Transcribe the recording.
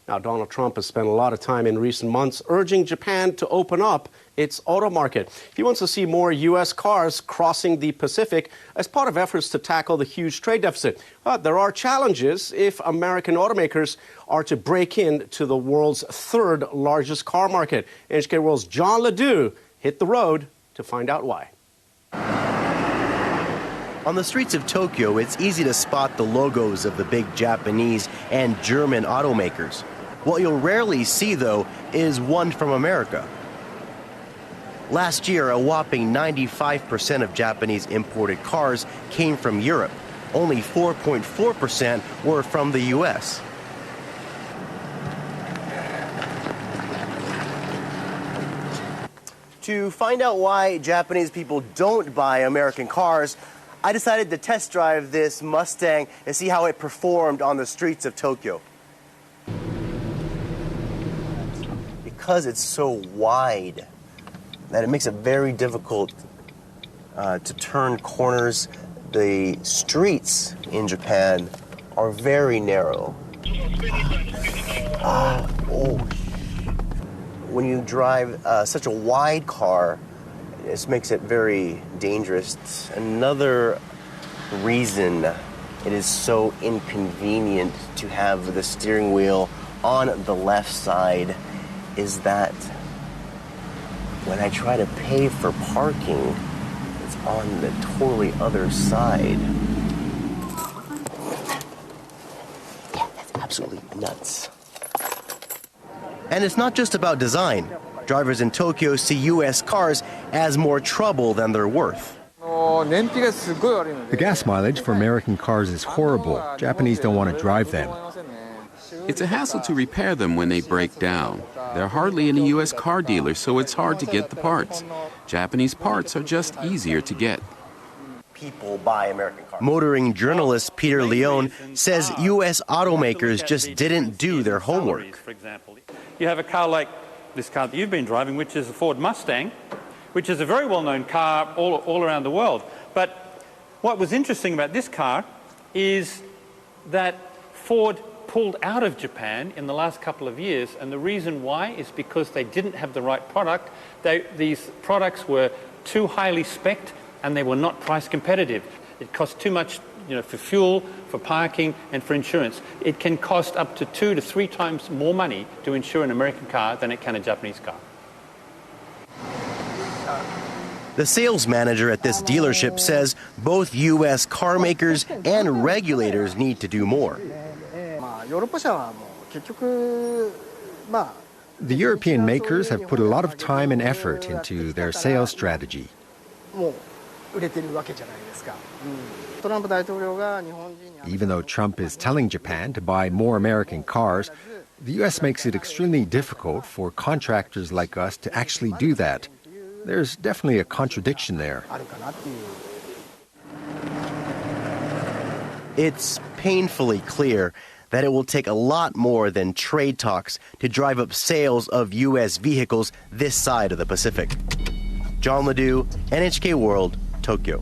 Now, Donald Trump has spent a lot of time in recent months urging Japan to open up its auto market. He wants to see more U.S. cars crossing the Pacific as part of efforts to tackle the huge trade deficit. But there are challenges if American automakers are to break into the world's third largest car market. NHK World's John Ledoux hit the road to find out why. On the streets of Tokyo, it's easy to spot the logos of the big Japanese and German automakers. What you'll rarely see, though, is one from America. Last year, a whopping 95% of Japanese imported cars came from Europe. Only 4.4% were from the U.S. To find out why Japanese people don't buy American cars, I decided to test drive this Mustang and see how it performed on the streets of Tokyo. Because it's so wide that it makes it very difficult to turn corners, the streets in Japan are very narrow. When you drive such a wide car, this makes it very dangerous. Another reason it is so inconvenient to have the steering wheel on the left side is that when I try to pay for parking, it's on the totally other side. Yeah, that's absolutely nuts. And it's not just about design. Drivers in Tokyo see U.S. cars as more trouble than they're worth. The gas mileage for American cars is horrible. Japanese don't want to drive them. It's a hassle to repair them when they break down. There are hardly any U.S. car dealers, so it's hard to get the parts. Japanese parts are just easier to get. People buy American cars. Motoring journalist Peter Leone says U.S. automakers just didn't do their homework. For example, you have a car like this car that you've been driving, which is a Ford Mustang, which is a very well-known car all around the world. But what was interesting about this car is that Ford pulled out of Japan in the last couple of years, and the reason why is because they didn't have the right product. These products were too highly spec'd, and they were not price competitive. It cost too much, for fuel, for parking, and for insurance. It can cost up to 2 to 3 times more money to insure an American car than it can a Japanese car. The sales manager at this dealership says both U.S. car makers and regulators need to do more. The European makers have put a lot of time and effort into their sales strategy. Even though Trump is telling Japan to buy more American cars, the U.S. makes it extremely difficult for contractors like us to actually do that. There's definitely a contradiction there. It's painfully clear that it will take a lot more than trade talks to drive up sales of U.S. vehicles this side of the Pacific. John Ledoux, NHK World, Tokyo.